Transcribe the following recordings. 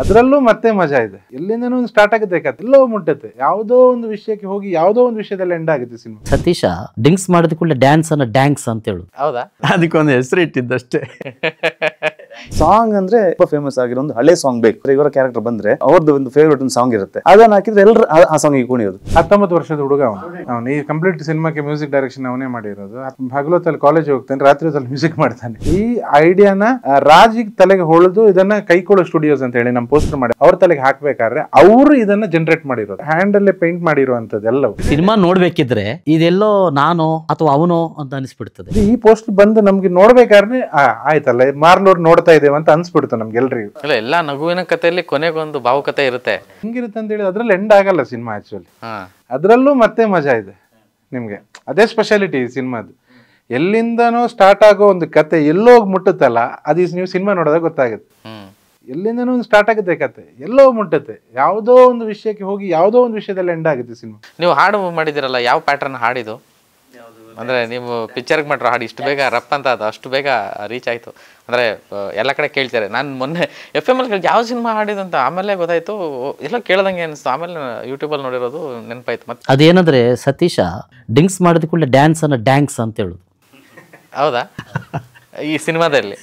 ಅದರಲ್ಲೂ ಮತ್ತೆ ಮಜಾ ಇದೆ. ಎಲ್ಲಿಂದನೂ ಒಂದು ಸ್ಟಾರ್ಟ್ ಆಗುತ್ತೆ ಕತೆ, ಎಲ್ಲೋ ಮುಟ್ಟುತ್ತೆ, ಯಾವುದೋ ಒಂದು ವಿಷಯಕ್ಕೆ ಹೋಗಿ ಯಾವುದೋ ಒಂದು ವಿಷಯದಲ್ಲಿ ಎಂಡ್ ಆಗುತ್ತೆ ಸಿನಿಮಾ. ಸತೀಶ ಡಿಂಕ್ಸ್ ಮಾಡಿದ ಕೂಡಲೇ ಡ್ಯಾನ್ಸ್ ಅನ್ನ ಡ್ಯಾಂಕ್ಸ್ ಅಂತ ಹೇಳು. ಹೌದಾ? ಅದಕ್ಕೊಂದು ಹೆಸರು ಇಟ್ಟಿದ್ದಷ್ಟೇ. ಸಾಂಗ್ ಅಂದ್ರೆ ತುಂಬಾ ಫೇಮಸ್ ಆಗಿರೋ ಒಂದು ಹಳೆ ಸಾಂಗ್ ಬೇಕು. ಇವರ ಕ್ಯಾರೆಕ್ಟರ್ ಬಂದ್ರೆ ಅವ್ರದ್ದು ಒಂದು ಫೇವರೇಟ್ ಒಂದು ಸಾಂಗ್ ಇರುತ್ತೆ, ಅದನ್ನ ಹಾಕಿದ್ರೆ ಎಲ್ಲರೂ ಆ ಸಾಂಗ್ ಕುಣಿಯೋದು. 19 ವರ್ಷದ ಹುಡುಗ ಅವನು ಈ ಕಂಪ್ಲೀಟ್ ಸಿನಿಮಾಕ್ಕೆ ಮ್ಯೂಸಿಕ್ ಡೈರೆಕ್ಷನ್ ಅವನೇ ಮಾಡಿರೋದು. ಹಗಲೊತ್ತಲ್ಲಿ ಕಾಲೇಜ್ ಹೋಗ್ತಾನೆ, ರಾತ್ರಿ ಹೊತ್ತಲ್ಲಿ ಮ್ಯೂಸಿಕ್ ಮಾಡ್ತಾನೆ. ಈ ಐಡಿಯಾನ ರಾಜ್ ತಲೆಗೆ ಹೊಳೆದು ಇದನ್ನ ಕೈಕೊಳ್ಳೋ ಸ್ಟುಡಿಯೋಸ್ ಅಂತ ಹೇಳಿ ನಮ್ಮ ಪೋಸ್ಟರ್ ಮಾಡಿ ಅವ್ರ ತಲೆಗೆ ಹಾಕ್ಬೇಕಾದ್ರೆ ಅವರು ಇದನ್ನ ಜನರೇಟ್ ಮಾಡಿರೋದು, ಹ್ಯಾಂಡ್ ಅಲ್ಲೇ ಪೇಂಟ್ ಮಾಡಿರುವಂತದ್ದು ಎಲ್ಲವೂ. ಸಿನಿಮಾ ನೋಡ್ಬೇಕಿದ್ರೆ ಇದೆಲ್ಲೋ ನಾನು ಅಥವಾ ಅವನು ಅಂತ ಅನಿಸ್ಬಿಡ್ತದೆ. ಈ ಪೋಸ್ಟರ್ ಬಂದು ನಮ್ಗೆ ನೋಡ್ಬೇಕಾದ್ರೆ ಆಯ್ತಲ್ಲ ಮಾರ್ಲೋರ್ ನೋಡ್ತಾ ಇದ್ದೇವೆ ಅಂತ ಅನ್ಸ್ಬಿಡ್ತು ನಮ್ಗೆಲ್ರಿಗೂ. ಇಲ್ಲ, ಎಲ್ಲಾ ನಗುವಿನ ಕಥೆಯಲ್ಲಿ ಕೊನೆಗೊಂದು ಭಾವುಕತೆ ಇರುತ್ತೆ. ಹಿಂಗಿರುತ್ತೆ ಅಂತ ಹೇಳಿ ಅದ್ರಲ್ಲಿ ಎಂಡ್ ಆಗಲ್ಲ ಸಿನಿಮಾ ಆಕ್ಚುಲಿ. ಹಾ, ಅದ್ರಲ್ಲೂ ಮತ್ತೆ ಮಜಾ ಇದೆ ನಿಮ್ಗೆ. ಅದೇ ಸ್ಪೆಷಾಲಿಟಿ ಈ ಸಿನಿಮಾದು. ಎಲ್ಲಿಂದನೋ ಸ್ಟಾರ್ಟ್ ಆಗೋ ಒಂದು ಕತೆ ಎಲ್ಲೋಗಿ ಮುಟ್ಟುತ್ತಲ್ಲ, ಅದು ನೀವು ಸಿನಿಮಾ ನೋಡಿದಾಗ ಗೊತ್ತಾಗುತ್ತೆ. ಎಲ್ಲಿಂದನೂ ಒಂದು ಸ್ಟಾರ್ಟ್ ಆಗುತ್ತೆ ಕತೆ, ಎಲ್ಲೋ ಮುಟ್ಟುತ್ತೆ, ಯಾವುದೋ ಒಂದು ವಿಷಯಕ್ಕೆ ಹೋಗಿ ಯಾವುದೋ ಒಂದು ವಿಷಯದಲ್ಲಿ ಎಂಡ್ ಆಗುತ್ತೆ ಸಿನಿಮಾ. ನೀವು ಹಾಡು ಮಾಡಿದಿರಲ್ಲ, ಯಾವ ಪ್ಯಾಟರ್ನ್ ಹಾಡಿದು? ಅಂದ್ರೆ ನೀವು ಪಿಕ್ಚರ್ಗೆ ಮಾಡಿರೋ ಹಾಡು ಇಷ್ಟು ಬೇಗ ರಪ್ ಅಂತ ಅದು ಅಷ್ಟು ಬೇಗ ರೀಚ್ ಆಯ್ತು ಅಂದ್ರೆ ಎಲ್ಲ ಕಡೆ ಕೇಳ್ತಾರೆ. ನಾನು ಮೊನ್ನೆ FM ಅಲ್ಲಿ ಕೇಳಿ ಯಾವ ಸಿನಿಮಾ ಹಾಡಿದಂತ, ಆಮೇಲೆ ಗೊತ್ತಾಯ್ತು, ಎಲ್ಲ ಕೇಳ್ದಂಗೆ ಅನಿಸ್ತು. ಆಮೇಲೆ ಯೂಟ್ಯೂಬಲ್ಲಿ ನೋಡಿರೋದು ನೆನಪಾಯ್ತು. ಮತ್ತೆ ಅದೇನಂದ್ರೆ ಸತೀಶ ಡಿಂಕ್ಸ್ ಮಾಡಿದ ಕೂಡಲೇ ಡ್ಯಾನ್ಸ್ ಅನ್ನ ಡ್ಯಾಂಕ್ಸ್ ಅಂತ ಹೇಳು. ಹೌದಾ? ಈ ಸಿನಿಮಾದಲ್ಲಿ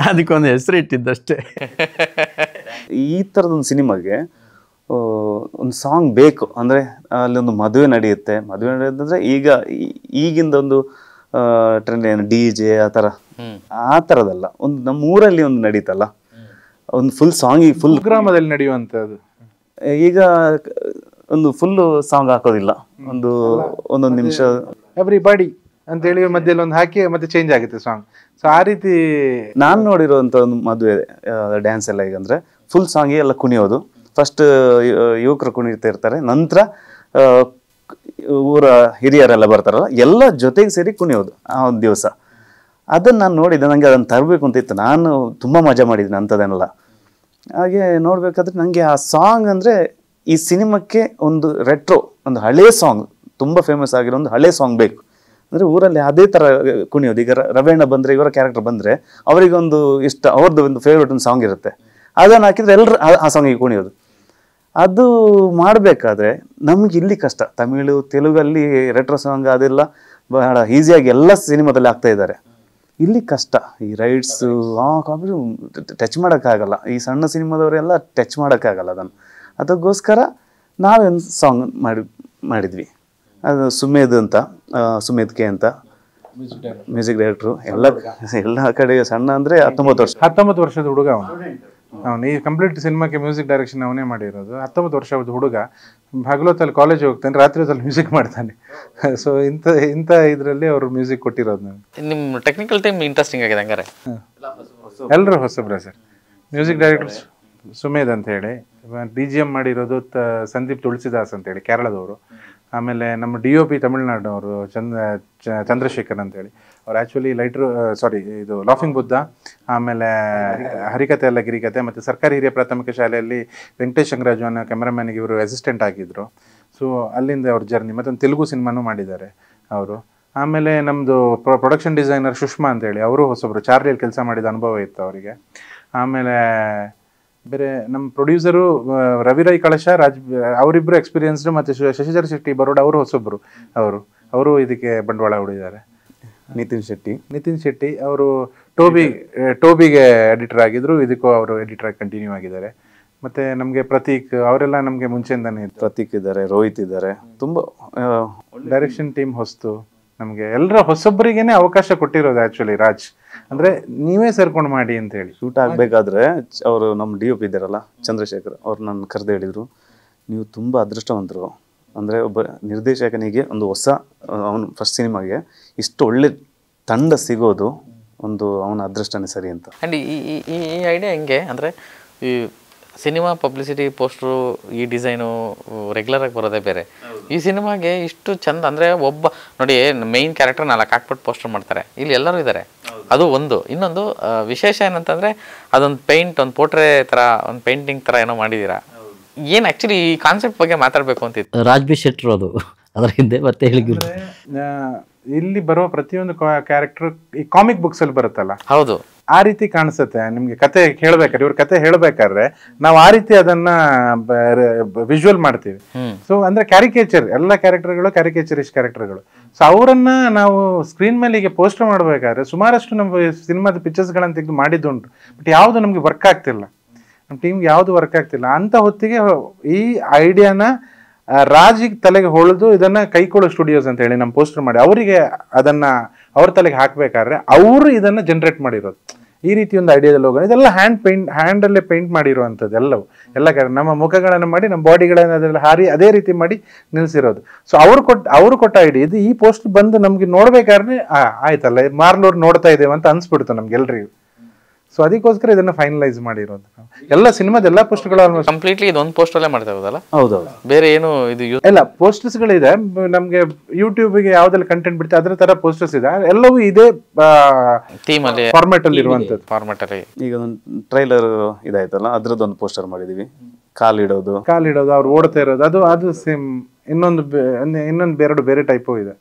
ಅದಕ್ಕೊಂದು ಹೆಸರು ಇಟ್ಟಿದ್ದಷ್ಟೇ. ಈ ಥರದೊಂದು ಸಿನಿಮಾಗೆ ಒಂದು ಸಾಂಗ್ ಬೇಕು ಅಂದರೆ ಅಲ್ಲಿ ಒಂದು ಮದುವೆ ನಡೆಯುತ್ತೆ. ಮದುವೆ ನಡೆಯುತ್ತೆ ಈಗಿಂದ ಒಂದು ಟ್ರೆಂಡ್ ಏನು DJ ಆ ಥರದಲ್ಲ, ಒಂದು ನಮ್ಮ ಊರಲ್ಲಿ ಒಂದು ನಡೀತಲ್ಲ ಒಂದು ಫುಲ್ ಸಾಂಗ್, ಈಗ ಫುಲ್ ಗ್ರಾಮದಲ್ಲಿ ನಡೆಯುವಂಥದ್ದು. ಈಗ ಒಂದು ಫುಲ್ ಸಾಂಗ್ ಹಾಕೋದಿಲ್ಲ, ಒಂದೊಂದು ನಿಮಿಷ ಎವ್ರಿಬಡಿ ಅಂತೇಳಿ ಮಧ್ಯದಲ್ಲಿ ಒಂದು ಹಾಕಿ ಮತ್ತೆ ಚೇಂಜ್ ಆಗುತ್ತೆ ಸಾಂಗ್. ಸೊ ಆ ರೀತಿ ನಾನು ನೋಡಿರೋಂಥ ಒಂದು ಮದುವೆ ಡ್ಯಾನ್ಸ್ ಎಲ್ಲ ಈಗ ಅಂದರೆ ಫುಲ್ ಸಾಂಗ್ ಎಲ್ಲ ಕುಣಿಯೋದು. ಫಸ್ಟ್ ಯುವಕರು ಕುಣಿತಾ ಇರ್ತಾರೆ, ನಂತರ ಊರ ಹಿರಿಯರೆಲ್ಲ ಬರ್ತಾರಲ್ಲ, ಎಲ್ಲ ಜೊತೆಗೆ ಸೇರಿ ಕುಣಿಯೋದು ಆ ಒಂದು ದಿವಸ. ಅದನ್ನು ನಾನು ನೋಡಿದ್ದೆ, ನನಗೆ ಅದನ್ನು ತರಬೇಕು ಅಂತ ಇತ್ತು. ನಾನು ತುಂಬ ಮಜಾ ಮಾಡಿದ್ದೀನಿ ಅಂಥದ್ದನ್ನೆಲ್ಲ. ಹಾಗೆ ನೋಡಬೇಕಾದ್ರೆ ನನಗೆ ಆ ಸಾಂಗ್ ಅಂದರೆ ಈ ಸಿನಿಮಾಕ್ಕೆ ಒಂದು ರೆಟ್ರೋ, ಒಂದು ಹಳೇ ಸಾಂಗ್, ತುಂಬ ಫೇಮಸ್ ಆಗಿರೋ ಒಂದು ಹಳೇ ಸಾಂಗ್ ಬೇಕು. ಅಂದರೆ ಊರಲ್ಲಿ ಅದೇ ಥರ ಕುಣಿಯೋದು. ಈಗ ರವೀಣ ಬಂದರೆ, ಇವರ ಕ್ಯಾರೆಕ್ಟರ್ ಬಂದರೆ ಅವರಿಗೊಂದು ಇಷ್ಟ, ಅವ್ರದ್ದು ಒಂದು ಫೇವ್ರೇಟ್ ಒಂದು ಸಾಂಗ್ ಇರುತ್ತೆ, ಅದನ್ನು ಹಾಕಿದ್ರೆ ಎಲ್ಲರೂ ಆ ಸಾಂಗಿಗೆ ಕುಣಿಯೋದು. ಅದು ಮಾಡಬೇಕಾದ್ರೆ ನಮ್ಗೆ ಇಲ್ಲಿ ಕಷ್ಟ. ತಮಿಳು ತೆಲುಗಲ್ಲಿ ರೆಟ್ರೋ ಸಾಂಗ್ ಅದೆಲ್ಲ ಬಹಳ ಈಸಿಯಾಗಿ ಎಲ್ಲ ಸಿನಿಮಾದಲ್ಲಿ ಆಗ್ತಾ ಇದ್ದಾರೆ. ಇಲ್ಲಿ ಕಷ್ಟ. ಈ ರೈಟ್ಸು ಕಾಪಿ ಟಚ್ ಮಾಡೋಕ್ಕಾಗಲ್ಲ. ಈ ಸಣ್ಣ ಸಿನಿಮಾದವರೆಲ್ಲ ಟಚ್ ಮಾಡೋಕ್ಕಾಗಲ್ಲ ಅದನ್ನು. ಅದಕ್ಕೋಸ್ಕರ ನಾವೊಂದು ಸಾಂಗ್ ಮಾಡಿದ್ವಿ. ಅದು ಸುಮೇಧ್ ಅಂತ, ಸುಮೇಧ್ ಕೆ ಅಂತ ಮ್ಯೂಸಿಕ್ ಡೈರೆಕ್ಟ್ರು. ಎಲ್ಲ ಕಡೆ ಸಣ್ಣ ಅಂದರೆ 19 ವರ್ಷದ ಹುಡುಗ ಅವನು ಈ ಕಂಪ್ಲೀಟ್ ಸಿನಿಮಾಕ್ಕೆ ಮ್ಯೂಸಿಕ್ ಡೈರೆಕ್ಷನ್ ಅವನೇ ಮಾಡಿರೋದು. 19 ವರ್ಷದ ಹುಡುಗ ಹಗಲೊತ್ತಲ್ಲಿ ಕಾಲೇಜ್ ಹೋಗ್ತಾನೆ, ರಾತ್ರಿ ಹೊತ್ತಲ್ಲಿ ಮ್ಯೂಸಿಕ್ ಮಾಡ್ತಾನೆ. ಸೊ ಇಂಥ ಇದರಲ್ಲಿ ಅವರು ಮ್ಯೂಸಿಕ್ ಕೊಟ್ಟಿರೋದು. ನನಗೆ ನಿಮ್ಮ ಟೆಕ್ನಿಕಲ್ ಟೀಮ್ ಇಂಟ್ರೆಸ್ಟಿಂಗ್ ಆಗಿದೆ ಹಂಗಾರೆ. ಎಲ್ಲರೂ ಹೊಸಬ್ರೆ ಸರ್. ಮ್ಯೂಸಿಕ್ ಡೈರೆಕ್ಟರ್ ಸುಮೇಧ್ ಅಂತ ಹೇಳಿ, DGM ಮಾಡಿರೋದು ಸಂದೀಪ್ ತುಳಸಿದಾಸ್ ಅಂತೇಳಿ ಕೇರಳದವರು. ಆಮೇಲೆ ನಮ್ಮ DOP ತಮಿಳ್ನಾಡಿನವರು ಚಂದ್ರಶೇಖರ್ ಅಂತೇಳಿ, ಅವ್ರು ಆ್ಯಕ್ಚುಲಿ ಇದು ಲಾಫಿಂಗ್ ಬುದ್ಧ, ಆಮೇಲೆ ಹರಿಕತೆ ಅಲ್ಲ ಗಿರಿಕತೆ, ಮತ್ತು ಸರ್ಕಾರಿ ಹಿರಿಯ ಪ್ರಾಥಮಿಕ ಶಾಲೆಯಲ್ಲಿ ವೆಂಕಟೇಶ್ ಶಂಕರಾಜು ಅನ್ನೋ ಕ್ಯಾಮ್ರಾಮ್ಯಾನಿಗೆ ಇವರು ಅಸಿಸ್ಟೆಂಟ್ ಆಗಿದ್ದರು. ಸೊ ಅಲ್ಲಿಂದ ಅವ್ರ ಜರ್ನಿ. ಮತ್ತೊಂದು ತೆಲುಗು ಸಿನಿಮಾನೂ ಮಾಡಿದ್ದಾರೆ ಅವರು. ಆಮೇಲೆ ನಮ್ಮದು ಪ್ರೊಡಕ್ಷನ್ ಡಿಸೈನರ್ ಸುಷ್ಮಾ ಅಂತೇಳಿ, ಅವರು ಹೊಸಬ್ರು, ಚಾರ್ಲಿಯಲ್ಲಿ ಕೆಲಸ ಮಾಡಿದ ಅನುಭವ ಇತ್ತು ಅವರಿಗೆ. ಆಮೇಲೆ ಬೇರೆ ನಮ್ಮ ಪ್ರೊಡ್ಯೂಸರು ರವಿರೈ ಕಳಶ ಅವರಿಬ್ಬರು ಎಕ್ಸ್ಪೀರಿಯನ್ಸ್ಡ್, ಮತ್ತು ಶಶಿಧರ್ ಶೆಟ್ಟಿ ಬರೋಡ್ ಅವರು ಹೊಸಬ್ರು. ಅವರು ಇದಕ್ಕೆ ಬಂಡವಾಳ ಹೂಡಿದ್ದಾರೆ. ನಿತಿನ್ ಶೆಟ್ಟಿ ಅವರು ಟೋಬಿಗೆ ಎಡಿಟರ್ ಆಗಿದ್ರು, ಇದಕ್ಕೂ ಅವರು ಎಡಿಟರ್ ಆಗಿ ಕಂಟಿನ್ಯೂ ಆಗಿದ್ದಾರೆ. ಮತ್ತೆ ನಮಗೆ ಪ್ರತೀಕ್ ಅವರೆಲ್ಲ ನಮಗೆ ಮುಂಚೆಯಿಂದಾನೆ ಪ್ರತೀಕ್ ಇದ್ದಾರೆ, ರೋಹಿತ್ ಇದ್ದಾರೆ. ತುಂಬ ಡೈರೆಕ್ಷನ್ ಟೀಮ್ ಹೊಸ್ತು. ನಮಗೆ ಎಲ್ಲರ ಹೊಸೊಬ್ಬರಿಗೇನೆ ಅವಕಾಶ ಕೊಟ್ಟಿರೋದು ಆ್ಯಕ್ಚುಲಿ ರಾಜ್. ಅಂದರೆ ನೀವೇ ಸೇರ್ಕೊಂಡು ಮಾಡಿ ಅಂತ ಹೇಳಿ. ಶೂಟ್ ಆಗಬೇಕಾದ್ರೆ ಅವರು ನಮ್ಮ DOP ಇದ್ದಾರಲ್ಲ ಚಂದ್ರಶೇಖರ್, ಅವ್ರು ನನ್ನ ಕರೆದು ಹೇಳಿದರು, ನೀವು ತುಂಬ ಅದೃಷ್ಟವಂತರು. ಅಂದರೆ ಒಬ್ಬ ನಿರ್ದೇಶಕನಿಗೆ ಒಂದು ಹೊಸ ಅವನು ಫಸ್ಟ್ ಸಿನಿಮಾಗೆ ಇಷ್ಟು ಒಳ್ಳೆ ತಂಡ ಸಿಗೋದು ಒಂದು ಅವನ ಅದೃಷ್ಟನೇ ಸರಿ ಅಂತ. ಆ್ಯಂಡ್ ಈ ಐಡಿಯಾ ಹೆಂಗೆ ಅಂದರೆ, ಈ ಸಿನಿಮಾ ಪಬ್ಲಿಸಿಟಿ ಪೋಸ್ಟ್ರು, ಈ ಡಿಸೈನು ರೆಗ್ಯುಲರಾಗಿ ಬರೋದೇ ಬೇರೆ. ಈ ಸಿನಿಮಾಗೆ ಇಷ್ಟು ಚಂದ ಅಂದರೆ, ಒಬ್ಬ ನೋಡಿ ಮೈನ್ ಕ್ಯಾರೆಕ್ಟರ್ 4 ಹಾಕ್ಬಿಟ್ಟು ಪೋಸ್ಟರ್ ಮಾಡ್ತಾರೆ, ಇಲ್ಲಿ ಎಲ್ಲರೂ ಇದ್ದಾರೆ. ಅದು ಒಂದು. ಇನ್ನೊಂದು ವಿಶೇಷ ಏನಂತಂದರೆ, ಅದೊಂದು ಪೇಂಟ್, ಒಂದು ಪೋರ್ಟ್ರೇ ಥರ, ಒಂದು ಪೇಂಟಿಂಗ್ ಥರ ಏನೋ ಮಾಡಿದ್ದೀರಾ. ಏನು ಆ್ಯಕ್ಚುಲಿ ಈ ಕಾನ್ಸೆಪ್ಟ್ ಬಗ್ಗೆ ಮಾತಾಡಬೇಕು ಅಂತಿತ್ತು. ರಾಜ್ಬಿ ಶೆಟ್ರು ಅದು ಅದರ ಹಿಂದೆ ಮತ್ತೆ ಹೇಳಿದ್ರು. ಇಲ್ಲಿ ಬರೋ ಪ್ರತಿಯೊಂದು ಕ್ಯಾರೆಕ್ಟರ್ ಈ ಕಾಮಿಕ್ ಬುಕ್ಸ್ ಅಲ್ಲಿ ಬರುತ್ತಲ್ಲ, ಹೌದು, ಆ ರೀತಿ ಕಾಣಿಸುತ್ತೆ ನಿಮ್ಗೆ ಕತೆ ಹೇಳ್ಬೇಕಾದ್ರೆ, ಇವ್ರ ಕತೆ ಹೇಳ್ಬೇಕಾದ್ರೆ ನಾವು ಆ ರೀತಿ ಅದನ್ನ ವಿಜುವಲ್ ಮಾಡ್ತೀವಿ. ಸೊ ಅಂದ್ರೆ ಕ್ಯಾರಿಕೇಚರ್, ಎಲ್ಲ ಕ್ಯಾರೆಕ್ಟರ್ಗಳು ಕ್ಯಾರಿಕೇಚರಿಸ್ಟ್ ಕ್ಯಾರೆಕ್ಟರ್ಗಳು. ಸೊ ಅವರನ್ನ ನಾವು ಸ್ಕ್ರೀನ್ ಮೇಲೆ ಈಗ ಪೋಸ್ಟರ್ ಮಾಡ್ಬೇಕಾದ್ರೆ ಸುಮಾರಷ್ಟು ನಮ್ಮ ಸಿನಿಮಾದ ಪಿಕ್ಚರ್ಸ್ಗಳನ್ನ ತೆಗೆದು ಮಾಡಿದ್ದುಂಟು, ಬಟ್ ಯಾವುದು ನಮ್ಗೆ ವರ್ಕ್ ಆಗ್ತಿಲ್ಲ, ನಮ್ಮ ಟೀಮ್ಗೆ ಯಾವುದು ವರ್ಕ್ ಆಗ್ತಿಲ್ಲ. ಅಂತ ಹೊತ್ತಿಗೆ ಈ ಐಡಿಯಾನ ರಾಜಿಗೆ ತಲೆಗೆ ಹೊಳೆದು ಇದನ್ನ ಕೈಕೊಡೋ ಸ್ಟುಡಿಯೋಸ್ ಅಂತ ಹೇಳಿ ನಮ್ಮ ಪೋಸ್ಟರ್ ಮಾಡಿ ಅವರಿಗೆ ಅದನ್ನ ಅವ್ರ ತಲೆಗೆ ಹಾಕ್ಬೇಕಾದ್ರೆ ಅವರು ಇದನ್ನ ಜನರೇಟ್ ಮಾಡಿರೋದು. ಈ ರೀತಿ ಒಂದು ಐಡಿಯಾದಲ್ಲಿ ಹೋಗೋಣ. ಇದೆಲ್ಲ ಹ್ಯಾಂಡಲ್ಲೇ ಪೇಂಟ್ ಮಾಡಿರುವಂಥದ್ದು ಎಲ್ಲವೂ, ಎಲ್ಲ ನಮ್ಮ ಮುಖಗಳನ್ನು ಮಾಡಿ ನಮ್ಮ ಬಾಡಿಗಳನ್ನು ಅದರಲ್ಲಿ ಹಾರಿ ಅದೇ ರೀತಿ ಮಾಡಿ ನಿಲ್ಸಿರೋದು. ಸೊ ಅವರು ಕೊಟ್ಟ ಐಡಿಯಾ ಇದು. ಈ ಪೋಸ್ಟ್ ಬಂದು ನಮ್ಗೆ ನೋಡ್ಬೇಕಾದ್ರೆ ಆಯ್ತಲ್ಲ ಮಾರ್ಲೂರ್ ನೋಡ್ತಾ ಇದ್ದೇವೆ ಅಂತ ಅನ್ಸ್ಬಿಡ್ತು ನಮ್ಗೆಲ್ರಿಗೂ. ಸೊ ಅದಕ್ಕೋಸ್ಕರ ಇದನ್ನ ಫೈನಲೈಸ್ ಮಾಡಿರೋದು. ಎಲ್ಲ ಸಿನಿಮಾದ ಎಲ್ಲ ಪೋಸ್ಟ್ಗಳು ಆಲ್ಮೋಸ್ಟ್ ಕಂಪ್ಲೀಟ್ಲಿ ಇದೊಂದು ಪೋಸ್ಟಲ್ಲೇ ಮಾಡ್ತಾ ಇರೋದಲ್ಲ? ಹೌದೌದು. ಬೇರೆ ಏನು ಇದು ಎಲ್ಲ ಪೋಸ್ಟರ್ಸ್ಗಳಿದೆ ನಮ್ಗೆ ಯೂಟ್ಯೂಬ್ಗೆ ಯಾವ್ದೆಲ್ಲ ಕಂಟೆಂಟ್ ಬಿಡ್ತಾರೆ ಅದ್ರ ತರ ಪೋಸ್ಟರ್ಸ್ ಇದೆ, ಎಲ್ಲವೂ ಇದೇ ಥೀಮ್ ಅಲ್ಲಿ ಫಾರ್ಮ್ಯಾಟ್ ಅಲ್ಲಿ ಇರುವಂತದ್ದು. ಫಾರ್ಮೆಟ್ ಅಲ್ಲಿ ಈಗ ಒಂದು ಟ್ರೈಲರ್ ಇದಾಯ್ತಲ್ಲ, ಅದ್ರದ್ದೊಂದು ಪೋಸ್ಟರ್ ಮಾಡಿದೀವಿ. ಕಾಲಿಡೋದು ಅವ್ರು ಓಡ್ತಾ ಇರೋದು ಅದು ಸೇಮ್. ಇನ್ನೊಂದು ಬೇರೆ ಟೈಪು ಇದೆ.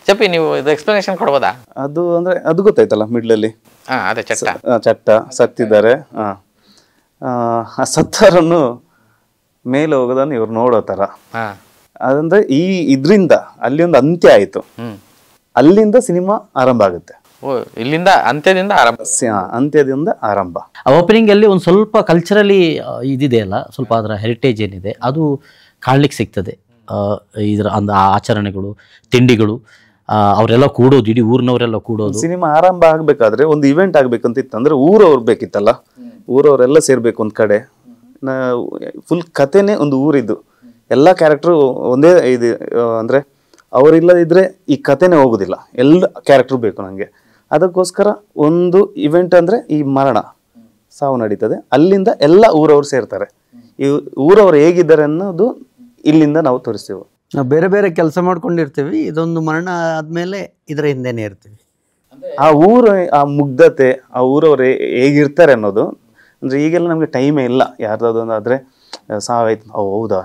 ಚಪ್ಪಿ ನೀವು ಇದು ಎಕ್ಸ್ಪ್ಲನೇಷನ್ ಕೊಡ್ಬೋದಾ? ಅದು ಅಂದ್ರೆ ಅದು ಗೊತ್ತಾಯ್ತಲ್ಲ, ಮಿಡ್ಲಲ್ಲಿ ಅದೇ ಚಟ್ಟ ಸತ್ತಿದ್ದಾರೆ. ಆ ಸತ್ತರನ್ನು ಮೇಲೆ ಹೋಗೋದನ್ನು ಇವ್ರು ನೋಡೋ ತರ. ಅದಂದ್ರೆ ಇದ್ರಿಂದ ಅಲ್ಲಿ ಒಂದು ಅಂತ್ಯ ಆಯ್ತು, ಅಲ್ಲಿಂದ ಸಿನಿಮಾ ಆರಂಭ ಆಗುತ್ತೆ. ಇಲ್ಲಿಂದ ಅಂತ್ಯದಿಂದ ಅಂತ್ಯದಿಂದ ಆರಂಭ. ಓಪನಿಂಗ್ ಅಲ್ಲಿ ಒಂದು ಸ್ವಲ್ಪ ಕಲ್ಚರಲಿ ಇದಿದೆ ಅಲ್ಲ, ಸ್ವಲ್ಪ ಅದರ ಹೆರಿಟೇಜ್ ಏನಿದೆ ಅದು ಕಾಣ್ಲಿಕ್ಕೆ ಸಿಗ್ತದೆ. ಇದರ ಆಚರಣೆಗಳು, ತಿಂಡಿಗಳು, ಅವರೆಲ್ಲ ಕೂಡೋದು, ಇಡೀ ಊರಿನವರೆಲ್ಲ ಕೂಡೋದು. ಸಿನಿಮಾ ಆರಂಭ ಆಗ್ಬೇಕಾದ್ರೆ ಒಂದು ಇವೆಂಟ್ ಆಗ್ಬೇಕಂತ ಇತ್ತು. ಅಂದ್ರೆ ಊರವ್ರು ಬೇಕಿತ್ತಲ್ಲ, ಊರವರೆಲ್ಲ ಸೇರ್ಬೇಕು ಒಂದ್ ಕಡೆ. ಫುಲ್ ಕತೆನೇ ಒಂದು ಊರಿದ್ದು, ಎಲ್ಲ ಕ್ಯಾರೆಕ್ಟರ್ ಒಂದೇ ಇದು. ಅಂದ್ರೆ ಅವರಿಲ್ಲದಿದ್ರೆ ಈ ಕತೆನೇ ಹೋಗುದಿಲ್ಲ, ಎಲ್ಲ ಕ್ಯಾರೆಕ್ಟರ್ ಬೇಕು ನಂಗೆ. ಅದಕ್ಕೋಸ್ಕರ ಒಂದು ಇವೆಂಟ್ ಅಂದ್ರೆ ಈ ಮರಣ, ಸಾವು ನಡೀತದೆ, ಅಲ್ಲಿಂದ ಎಲ್ಲ ಊರವ್ರು ಸೇರ್ತಾರೆ. ಈ ಊರವ್ರು ಹೇಗಿದ್ದಾರೆ ಅನ್ನೋದು ಇಲ್ಲಿಂದ ನಾವು ತೋರಿಸ್ತೇವೆ. ನಾವು ಬೇರೆ ಬೇರೆ ಕೆಲಸ ಮಾಡ್ಕೊಂಡಿರ್ತೀವಿ, ಇದೊಂದು ಮರಣ ಆದ್ಮೇಲೆ ಇದರ ಹಿಂದೆನೇ ಇರ್ತೀವಿ. ಆ ಊರು, ಆ ಮುಗ್ಧತೆ, ಆ ಊರವ್ರು ಹೇಗಿರ್ತಾರೆ ಅನ್ನೋದು. ಅಂದ್ರೆ ಈಗೆಲ್ಲ ನಮ್ಗೆ ಟೈಮೇ ಇಲ್ಲ. ಯಾರ್ದಾದ್ರು ಆದ್ರೆ ಸಾವಾಯ್ತು, ಹೌದಾ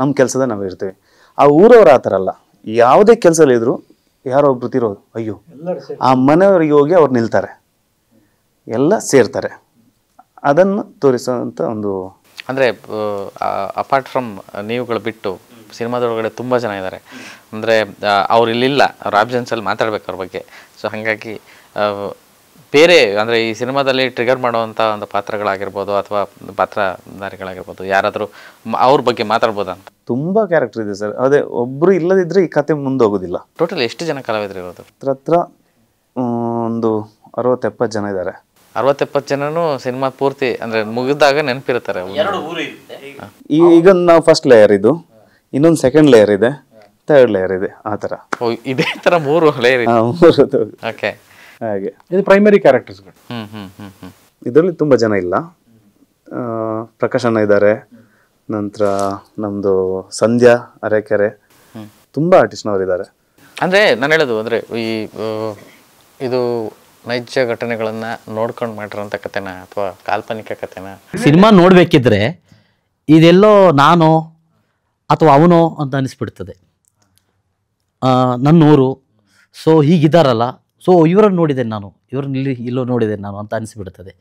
ನಮ್ಮ ಕೆಲಸದ ನಾವು ಇರ್ತೀವಿ. ಆ ಊರವ್ರು ಆ ಥರ ಅಲ್ಲ, ಯಾವುದೇ ಕೆಲಸದಲ್ಲಿ ಇದ್ರು ಯಾರೋ ಒಬ್ರು ತಿರೋದು, ಅಯ್ಯೋ ಆ ಮನೆಯವರಿಗೆ ಹೋಗಿ ಅವ್ರು ನಿಲ್ತಾರೆ, ಎಲ್ಲ ಸೇರ್ತಾರೆ. ಅದನ್ನು ತೋರಿಸುವಂತ ಒಂದು. ಅಂದರೆ ಅಪಾರ್ಟ್ ಫ್ರಮ್ ನೀವುಗಳು ಬಿಟ್ಟು ಸಿನಿಮಾದೊಳಗಡೆ ತುಂಬ ಜನ ಇದ್ದಾರೆ. ಅಂದರೆ ಅವ್ರು ಇಲ್ಲಿಲ್ಲ, ಅವ್ರ ಆಬ್ಸೆನ್ಸಲ್ಲಿ ಮಾತಾಡ್ಬೇಕು ಅವ್ರ ಬಗ್ಗೆ. ಸೊ ಹಾಗಾಗಿ ಬೇರೆ ಅಂದರೆ ಈ ಸಿನಿಮಾದಲ್ಲಿ ಟ್ರಿಗರ್ ಮಾಡುವಂಥ ಒಂದು ಪಾತ್ರಗಳಾಗಿರ್ಬೋದು ಅಥವಾ ಪಾತ್ರಧಾರಿಗಳಾಗಿರ್ಬೋದು, ಯಾರಾದರೂ ಅವ್ರ ಬಗ್ಗೆ ಮಾತಾಡ್ಬೋದಾ ಅಂತ? ತುಂಬ ಕ್ಯಾರೆಕ್ಟರ್ ಇದೆ ಸರ್. ಅದೇ ಒಬ್ಬರು ಇಲ್ಲದಿದ್ದರೆ ಈ ಕತೆ ಮುಂದೋಗೋದಿಲ್ಲ. ಟೋಟಲ್ ಎಷ್ಟು ಜನ ಕಲಾವಿದರು ಇರೋದು? ಹತ್ರ ಒಂದು 60-70 ಜನ ಇದ್ದಾರೆ. 60-70 ಜನನು ಸಿನಿಮಾ ಪೂರ್ತಿ ಅಂದರೆ ಮುಗಿದಾಗ ನೆನಪಿರ್ತಾರೆ. ಈಗ ನಾವು ಫಸ್ಟ್ ಲೇಯರ್, ಇದು ಇನ್ನೊಂದು ಸೆಕೆಂಡ್ ಲೇಯರ್ ಇದೆ, ಥರ್ಡ್ ಲೇಯರ್ ಇದೆ, ಆ ಥರ. ಇದೇ ಥರ 3 ಲೇಯರ್ ಇದೆ. ಓಕೆ, ಹಾಗೆ ಇದು ಪ್ರೈಮರಿ ಕ್ಯಾರೆಕ್ಟರ್ಸ್ಗಳು. ಇದರಲ್ಲಿ ತುಂಬ ಜನ ಇಲ್ಲ. ಪ್ರಕಾಶಣ್ಣ ಇದ್ದಾರೆ, ನಂತರ ನಮ್ಮದು ಸಂಧ್ಯಾ ಅರೆಕೆರೆ, ತುಂಬ ಆರ್ಟಿಸ್ಟ್ನವರಿದ್ದಾರೆ. ಅಂದರೆ ನಾನು ಹೇಳೋದು ಅಂದರೆ ಇದು ನೈಜ ಘಟನೆಗಳನ್ನು ನೋಡ್ಕೊಂಡು ಮಾಡಿರೋಂಥ ಕಥೆನ ಅಥವಾ ಕಾಲ್ಪನಿಕ ಕಥೆನ? ಸಿನಿಮಾ ನೋಡಬೇಕಿದ್ರೆ ಇದೆಲ್ಲೋ ನಾನು ಅಥವಾ ಅವನೋ ಅಂತ ಅನಿಸ್ಬಿಡ್ತದೆ. ನನ್ನೂರು, ಸೊ ಹೀಗಿದ್ದಾರಲ್ಲ, ಸೊ ಇವರನ್ನು ನೋಡಿದ್ದೇನೆ ನಾನು, ಇವ್ರನ್ನ ಇಲ್ಲೋ ನೋಡಿದ್ದೇನೆ ನಾನು ಅಂತ ಅನಿಸ್ಬಿಡ್ತದೆ.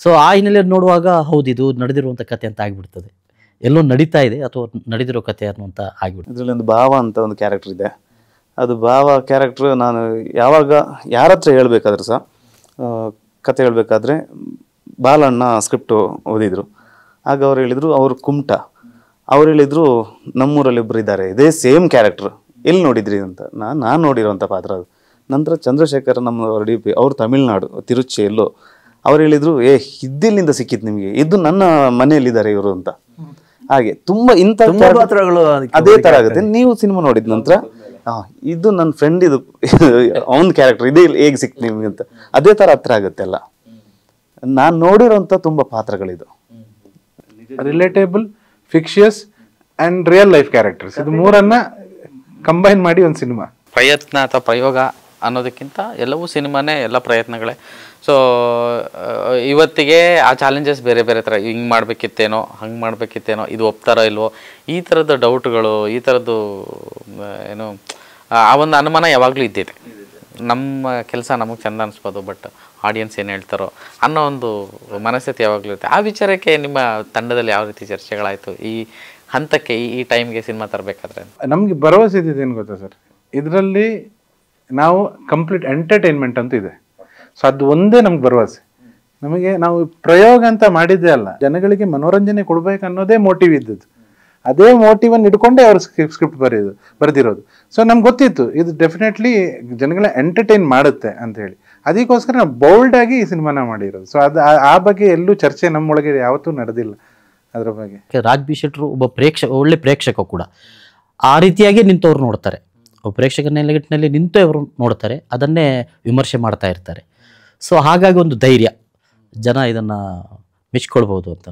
ಸೊ ಆ ಹಿನ್ನೆಲೆಯಲ್ಲಿ ನೋಡುವಾಗ ಹೌದು ಇದು ನಡೆದಿರುವಂಥ ಕತೆ ಅಂತ ಆಗಿಬಿಡ್ತದೆ, ಎಲ್ಲೋ ನಡೀತಾ ಇದೆ ಅಥವಾ ನಡೆದಿರೋ ಕತೆ ಅನ್ನುವಂಥ ಆಗಿಬಿಡ್ತದೆ. ಇದರಲ್ಲಿ ಒಂದು ಭಾವ ಅಂತ ಒಂದು ಕ್ಯಾರೆಕ್ಟರ್ ಇದೆ. ಅದು ಭಾವ ಕ್ಯಾರೆಕ್ಟ್ರ್ ನಾನು ಯಾವಾಗ ಯಾರ ಹತ್ರ ಹೇಳ್ಬೇಕಾದ್ರೆ ಸಹ ಕತೆ ಹೇಳ್ಬೇಕಾದ್ರೆ ಬಾಲಣ್ಣ ಸ್ಕ್ರಿಪ್ಟು ಓದಿದ್ರು. ಆಗ ಅವ್ರು ಹೇಳಿದರು ಅವರು ಕುಮಟ. ಅವ್ರು ಹೇಳಿದರು ನಮ್ಮೂರಲ್ಲಿ ಒಬ್ಬರು ಇದ್ದಾರೆ ಇದೇ ಸೇಮ್ ಕ್ಯಾರೆಕ್ಟ್ರ್, ಎಲ್ಲಿ ನೋಡಿದ್ರಿ ಅಂತ. ನಾನು ನೋಡಿರೋಂಥ ಪಾತ್ರ ಅದು. ನಂತರ ಚಂದ್ರಶೇಖರ್ ನಮ್ಮ DP, ಅವ್ರು ತಮಿಳ್ನಾಡು ತಿರುಚಿ ಎಲ್ಲೋ. ಅವ್ರು ಹೇಳಿದರು ಇದ್ದಿಲ್ಲಿಂದ ಸಿಕ್ಕಿತ್ತು ನಿಮಗೆ, ಇದು ನನ್ನ ಮನೆಯಲ್ಲಿದ್ದಾರೆ ಇವರು ಅಂತ. ಹಾಗೆ ತುಂಬ ಇಂಥ ಪಾತ್ರಗಳು ಅದೇ ಥರ ಆಗುತ್ತೆ. ನೀವು ಸಿನಿಮಾ ನೋಡಿದ ನಂತರ ಇದು ನನ್ನ ಫ್ರೆಂಡ್, ಇದು ಅವನ ಕ್ಯಾರೆಕ್ಟರ್ ಇದೇ ಹೇಗೆ ಸಿಕ್ತು ನಿಮ್ಗೆ ಅಂತ ಅದೇ ಥರ ಹತ್ರ ಆಗುತ್ತೆ ಎಲ್ಲ. ನಾನು ನೋಡಿರೋಂಥ ತುಂಬ ಪಾತ್ರಗಳಿದು. Relatable, fictitious and real life characters, ಇದು ಮೂರನ್ನ ಕಂಬೈನ್ ಮಾಡಿ ಒಂದು ಸಿನಿಮಾ. ಪ್ರಯತ್ನ ಅಥವಾ ಪ್ರಯೋಗ ಅನ್ನೋದಕ್ಕಿಂತ ಎಲ್ಲವೂ ಸಿನಿಮಾನೇ, ಎಲ್ಲ ಪ್ರಯತ್ನಗಳೇ. ಸೊ ಇವತ್ತಿಗೆ ಆ ಚಾಲೆಂಜಸ್ ಬೇರೆ ಬೇರೆ ಥರ, ಹಿಂಗೆ ಮಾಡಬೇಕಿತ್ತೇನೋ, ಹಂಗೆ ಮಾಡಬೇಕಿತ್ತೇನೋ, ಇದು ಒಪ್ತಾರೋ ಇಲ್ವೋ, ಈ ಥರದ ಡೌಟ್ಗಳು, ಈ ಥರದ್ದು ಏನು ಆ ಒಂದು ಅನುಮಾನ ಯಾವಾಗಲೂ ಇದ್ದಿದೆ. ನಮ್ಮ ಕೆಲಸ ನಮಗೆ ಚೆಂದ ಅನಿಸ್ಬೋದು, ಬಟ್ ಆಡಿಯನ್ಸ್ ಏನು ಹೇಳ್ತಾರೋ ಅನ್ನೋ ಒಂದು ಮನಸ್ಥಿತಿ ಯಾವಾಗಲೂ ಇರುತ್ತೆ. ಆ ವಿಚಾರಕ್ಕೆ ನಿಮ್ಮ ತಂಡದಲ್ಲಿ ಯಾವ ರೀತಿ ಚರ್ಚೆಗಳಾಯಿತು ಈ ಹಂತಕ್ಕೆ, ಈ ಟೈಮ್ಗೆ ಸಿನಿಮಾ ತರಬೇಕಾದ್ರೆ? ನಮಗೆ ಭರವಸೆ ಇದ್ದಿದ್ದೇನು ಗೊತ್ತಾ ಸರ್, ಇದರಲ್ಲಿ ನಾವು ಕಂಪ್ಲೀಟ್ ಎಂಟರ್ಟೈನ್ಮೆಂಟ್ ಅಂತ ಇದೆ. ಸೊ ಅದು ಒಂದೇ ನಮ್ಗೆ ಭರವಸೆ. ನಮಗೆ ನಾವು ಪ್ರಯೋಗ ಅಂತ ಮಾಡಿದ್ದೇ ಅಲ್ಲ, ಜನಗಳಿಗೆ ಮನೋರಂಜನೆ ಕೊಡ್ಬೇಕು ಅನ್ನೋದೇ ಮೋಟಿವ್ ಇದ್ದದ್ದು. ಅದೇ ಮೋಟಿವನ್ನು ಇಟ್ಕೊಂಡೇ ಅವ್ರು ಸ್ಕ್ರಿಪ್ಟ್ ಬರೆದಿರೋದು. ಸೊ ನಮ್ಗೆ ಗೊತ್ತಿತ್ತು ಇದು ಡೆಫಿನೆಟ್ಲಿ ಜನಗಳ ಎಂಟರ್ಟೈನ್ ಮಾಡುತ್ತೆ ಅಂತ ಹೇಳಿ. ಅದಕ್ಕೋಸ್ಕರ ನಾವು ಬೋಲ್ಡ್ ಆಗಿ ಈ ಸಿನಿಮಾನ ಮಾಡಿರೋದು. ಸೊ ಅದು ಆ ಬಗ್ಗೆ ಎಲ್ಲೂ ಚರ್ಚೆ ನಮ್ಮೊಳಗೆ ಯಾವತ್ತೂ ನಡೆದಿಲ್ಲ ಅದ್ರ ಬಗ್ಗೆ. ರಾಜ್ ಬಿ ಶೆಟ್ರು ಒಬ್ಬ ಒಳ್ಳೆ ಪ್ರೇಕ್ಷಕ ಕೂಡ. ಆ ರೀತಿಯಾಗಿ ನಿಂತವ್ರು ನೋಡ್ತಾರೆ, ಒಬ್ಬ ಪ್ರೇಕ್ಷಕರ ನೆಲೆಗಟ್ಟಿನಲ್ಲಿ ನಿಂತು ಅವರು ನೋಡ್ತಾರೆ, ಅದನ್ನೇ ವಿಮರ್ಶೆ ಮಾಡ್ತಾ ಇರ್ತಾರೆ. ಸೊ ಹಾಗಾಗಿ ಒಂದು ಧೈರ್ಯ, ಜನ ಇದನ್ನು ಮೆಚ್ಕೊಳ್ಬೋದು ಅಂತ.